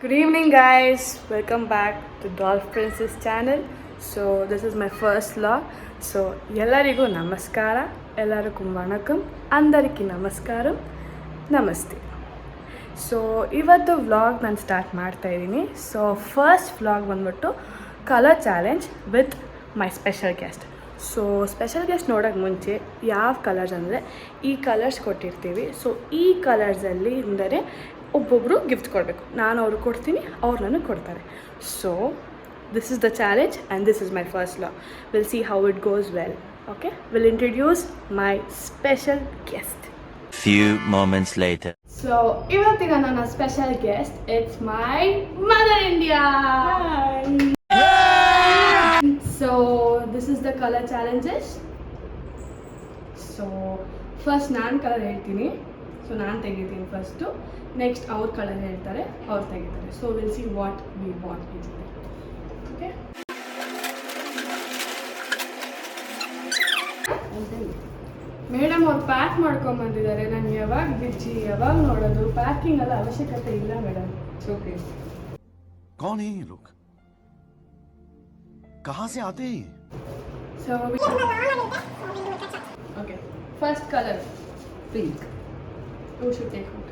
Good evening, guys. Welcome back to Dolph Princess channel. So this is my first vlog. So ಎಲ್ಲರಿಗೂ ನಮಸ್ಕಾರ, ಎಲ್ಲರಿಗೂ ವಣಕಂ, ಅಂದರಿಕಿ ನಮಸ್ಕಾರಂ, ನಮಸ್ತೆ. So ಇವತ್ತು vlog ನಾನು ಸ್ಟಾರ್ಟ್ ಮಾಡ್ತಾ ಇದ್ದೀನಿ. ಸೊ ಫಸ್ಟ್ ವ್ಲಾಗ್ ಬಂದ್ಬಿಟ್ಟು colour challenge with my special guest. So special guest ನೋಡೋಕ್ಕೆ ಮುಂಚೆ ಯಾವ ಕಲರ್ಸ್ ಅಂದರೆ ಈ ಕಲರ್ಸ್ ಕೊಟ್ಟಿರ್ತೀವಿ. ಸೊ ಈ ಕಲರ್ಸಲ್ಲಿ ಅಂದರೆ ಒಬ್ಬೊಬ್ಬರು ಗಿಫ್ಟ್ ಕೊಡಬೇಕು. ನಾನು ಅವ್ರಿಗೆ ಕೊಡ್ತೀನಿ, ಅವ್ರು ನನಗೆ ಕೊಡ್ತಾರೆ. So this is the challenge and this is my first vlog. Will see how it goes well. Okay, will introduce my special guest. Few moments later. So ಇವತ್ತಿನ ನನ್ನ special guest it's my mother India. So this is the color challenges. So first ನಾನು colour ಹೇಳ್ತೀನಿ. So ನಾನು ತೆಗಿತೀನಿ first, next ಅವ್ರ colour ಹೇಳ್ತಾರೆ, ಅವ್ರು ತೆಗಿತಾರೆ. So will see what we want is okay. Madam ಅವ್ರು ಪ್ಯಾಕ್ ಮಾಡ್ಕೊಂಬಂದಿದ್ದಾರೆ. ನಾನು ಯಾವಾಗ ಬಿಚ್ಚಿ ಯಾವಾಗ ನೋಡೋದು, ಪ್ಯಾಕಿಂಗ್ ಎಲ್ಲ ಅವಶ್ಯಕತೆ ಇಲ್ಲ ಮೇಡಮ್. ಓಕೆ. कौन है ये लोग? कहाँ से आते हैं? So okay, first color pink. You should take out.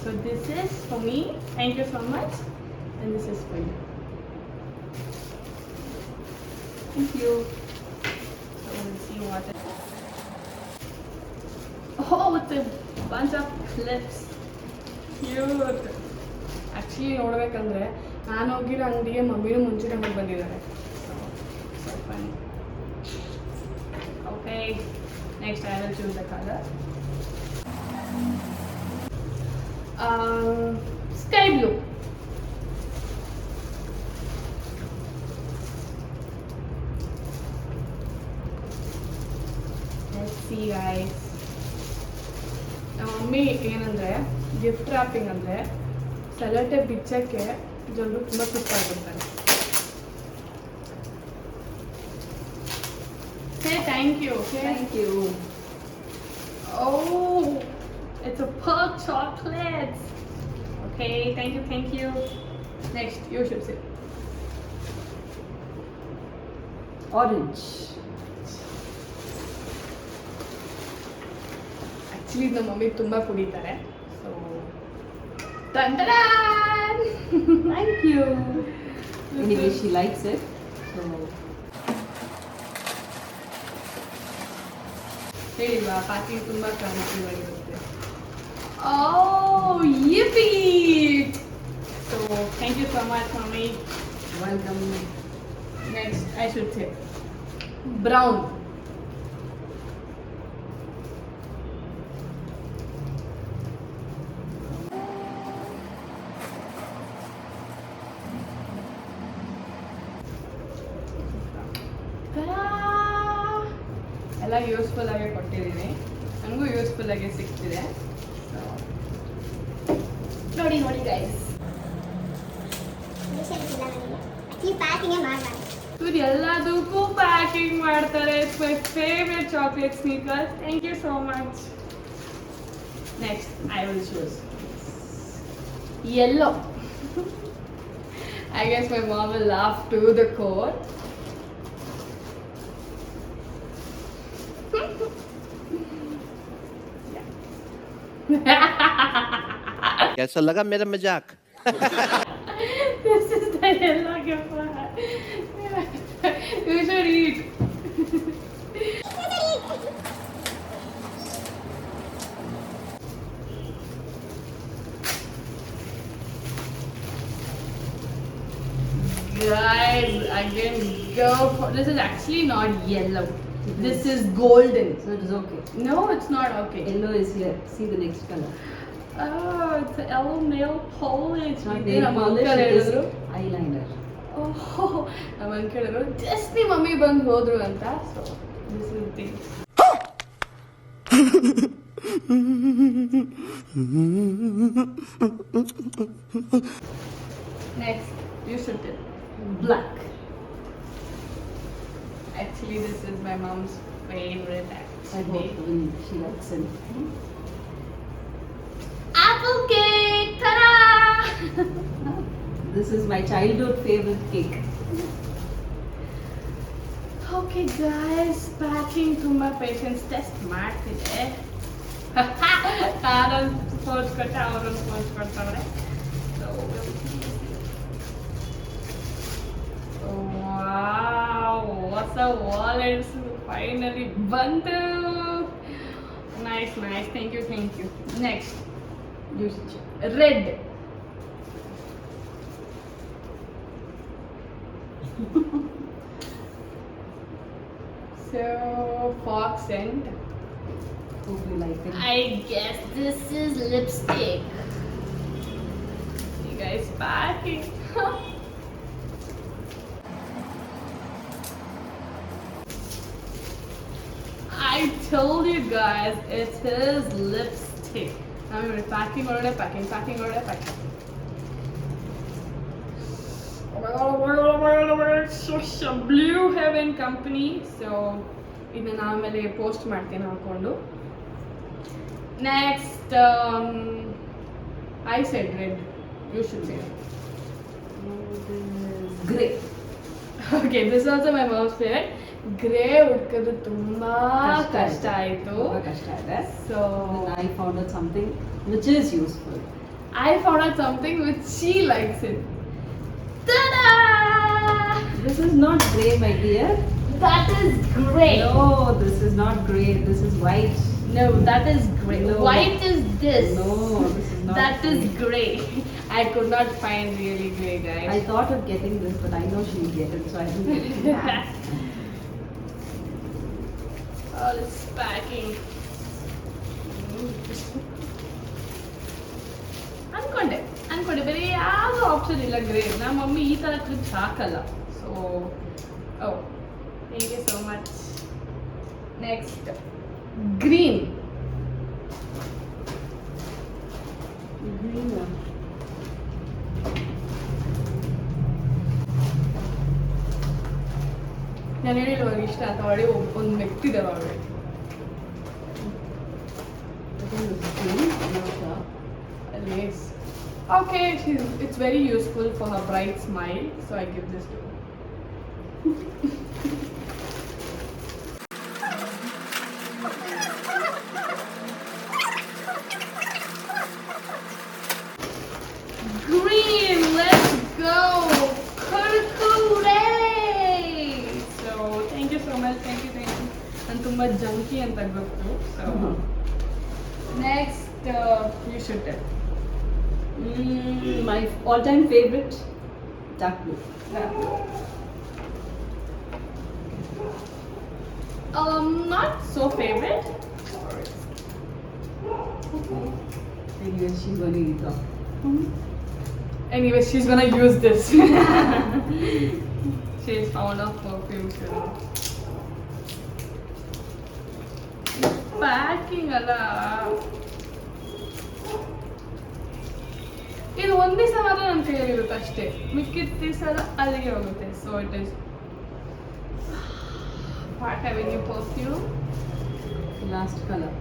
So this is for me. Thank you so much. And this is for you. Thank you. So we'll see what. Oh, it's a bunch of clips. Cute. Actually ನೋಡ್ಬೇಕಂದ್ರೆ ನಾನು ಹೋಗಿರೋ ಅಂಗಡಿಗೆ ಮಮ್ಮಿನೂ ಮುಂಚೆನೇ ಹೋಗಿ ಬಂದಿದ್ದಾರೆ. So fun. Okay, next I will choose the colour. Sky blue. Let's see guys. ನಮ್ಮ mummy ಏನಂದರೆ ಗಿಫ್ಟ್ ರ್ಯಾಪಿಂಗ್ ಅಂದರೆ ಸೆಲಟೆ ಬಿಚ್ಚಕ್ಕೆ ಜನರು ತುಂಬ ಸುತ್ತಾಗ್ಬಿಡ್ತಾರೆ. Thank you. Thank you. Oh, it's a Perk chocolates. Okay, thank you. Next you should say orange. Actually ನಮ್ಮ mummy ತುಂಬ ಕುಡಿತಾರೆ. So Thank you. Anyway, she likes it. So ಹೇಳಿಲ್ವಾ, ಪ್ಯಾಕಿಂಗ್ ತುಂಬ ಕಾಣಿಸ್ತಿರುತ್ತೆ. ಓ yippee. So thank you so much mommy. welcome. Next I should say brown. ಎಲ್ಲ useful ಆಗಿ ಕೊಟ್ಟಿದ್ದೀನಿ, ನನಗೂ useful ಆಗಿ ಸಿಗ್ತಿದೆ. ಸೊ ನೋಡಿ ಗೈಸ್, ಇವ್ರು ಎಲ್ಲದಕ್ಕೂ ಪ್ಯಾಕಿಂಗ್ ಮಾಡ್ತಾರೆ. It's my favourite chocolate Snickers. Thank you so much. Next I will choose yellow. I guess my mom will laugh to the core. कैसा लगा मेरा मजाक? This is the yellow gift. You should eat. Guys, again go for, this is actually not yellow. This is golden. So it is okay. No, it's not okay. Yellow is here. See the next color. Oh, it's a yellow nail polish. It's not nail polish, it is eyeliner. Oh, ನಮ್ಮ ಅಂಕೇಳಿದ್ರು just ನಿಮ್ಮ mummy ಬಂದು ಹೋದ್ರು ಅಂತ. So this is thing. Next, you should do black. Actually, this is my mom's favorite. I hope she likes it. Apple cake! Ta-da! This is my childhood favorite cake. Okay guys, packing ತುಂಬಾ patience test ಮಾಡ್ತಿದೆ. ನಾನೊಂದು pose ಕೊಟ್ಟೆ, ಅವರೊಂದು pose ಕೊಡ್ತಾವ್ರೆ. Wow, ಹೊಸ wallets finally ಬಂತು. Nice nice, thank you thank you. Next red. So fox scent. Hope you like it. I guess this is lipstick. You guys packing. I told you guys it is lipstick. I'm packing already, packing. Oh my god, it's such a Blue Heaven company. So ಇದನ್ನ ಆಮೇಲೆ post ಮಾಡ್ತೀನಿ ಹಾಕೊಂಡು. Next, I said red. You should say red. Grey. Okay, this is also my mom's favorite. Grey ಹುಡ್ಕೋದು ತುಂಬಾ ಕಷ್ಟ ಆಯ್ತು. So I found out something which is useful. I found out something which she likes it. Ta-da! This is not grey, my dear. That is grey. No, this is not grey. This is white. No, that is grey. No. White is this. No, this is not. That is grey. I could not find really grey, guys. I thought of getting this, but I know she'll get it, so I didn't get it. All is packing. ಅನ್ಕೊಂಡೆ ಬೇರೆ ಯಾವ option ಇಲ್ಲ grey. ನಮ್ಮ mummy ಈ ಥರ clips ಹಾಕಲ್ಲ. So thank you so much. Next green. Green one. ನಾನು ಹೇಳಿಲ್ಲ ಇಷ್ಟ ಅಂತ ಅವಳಿ ಒಂದು ಮೆಕ್ತಿದ್ದಾವೆ ಅವಳಿ. I think this is green. I'm not sure. Yes. Okay, it's very useful for her bright smile, so I give this to her. Green, let's go! Kurkure! So, thank you so much, thank you. ನಾನು ತುಂಬ ಜಂಕಿ ಅಂತ ಗೊತ್ತು. So, next, you should tell. My all-time favorite, dark blue. Not so favorite. Anyway, she's gonna eat up. Anyway, she's gonna use this. She's found a perfume too. Packing alla. ಇದು ಒಂದು ದಿವಸ ಮಾತ್ರ ನನ್ನ ಕೈಯಲ್ಲಿರುತ್ತೆ ಅಷ್ಟೇ, ಮಿಕ್ಕಿದ ದಿವಸ ಅಲ್ಲಿಗೆ ಹೋಗುತ್ತೆ. So it is What Avenue perfume. Last color.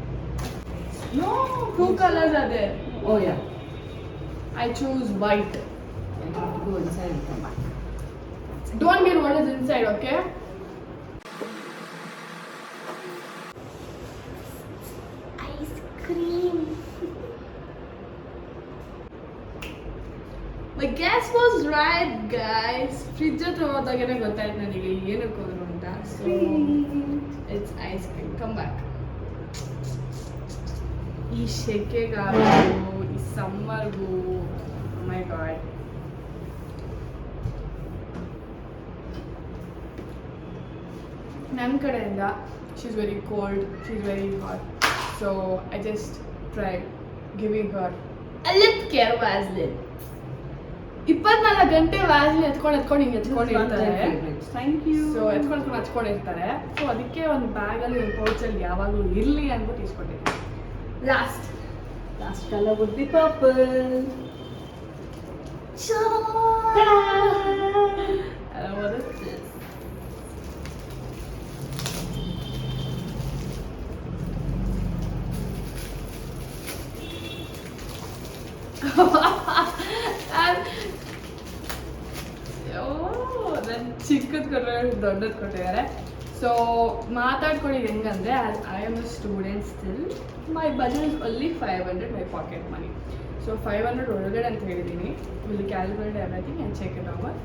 No, two colors are there. Oh yeah. I choose white. I have to go inside and come back. Don't get what is inside, okay? Ice cream. My guess was right, guys. Fridge hತ್ರ ಹೋದಾಗನೇ ಗೊತ್ತಾಯ್ತು ನನಗೆ ಏನಕ್ಕೆ ಹೋದ್ರು ಅಂತ. So it's ice cream. Come back. ಈ ಶೆಕೆಗಾಗು, ಈ ಸಮ್ಮರ್ಗೂ, ಮೈ god. ನನ್ನ ಕಡೆಯಿಂದ she's very cold, she's very hot, so I just tried giving her a lip care Vaseline. 24 ಗಂಟೆ ವ್ಯಾಸ್ಲಿನ್ ಎತ್ಕೊಂಡು ಹಿಂಗೆ ಎತ್ಕೊಂಡಿರ್ತಾರೆ. Thank you. ಸೊ ಎತ್ಕೊಂಡು ಹಚ್ಕೊಂಡಿರ್ತಾರೆ. ಸೊ ಅದಕ್ಕೆ ಒಂದು ಬ್ಯಾಗಲ್ಲಿ ಒಂದು ಪೌಚಲ್ಲಿ ಯಾವಾಗಲೂ ಇರಲಿ ಅಂದ್ಬಿಟ್ಟು ಇಸ್ಕೊಟ್ಟಿದ್ದೀನಿ. Last color would be purple. What is this? ನನ್ನ ಚಿಕ್ಕದು ಕೊಟ್ಟರೆ ದೊಡ್ಡದು ಕೊಟ್ಟಿದ್ದಾರೆ. ಸೊ ಮಾತಾಡ್ಕೊಂಡಿದ್ದು ಹೆಂಗಂದರೆ I am a student still, my budget is only 500 my pocket money. So 500 ಒಳಗಡೆ ಅಂತ ಹೇಳಿದ್ದೀನಿ. Will calculate everything and check it over.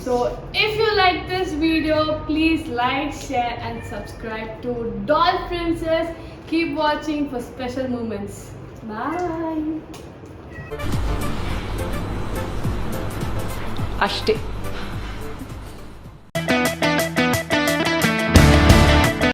So if you like this video, please like, share and subscribe to Doll Princess. Keep watching for special moments. Bye. ಅಷ್ಟೇ.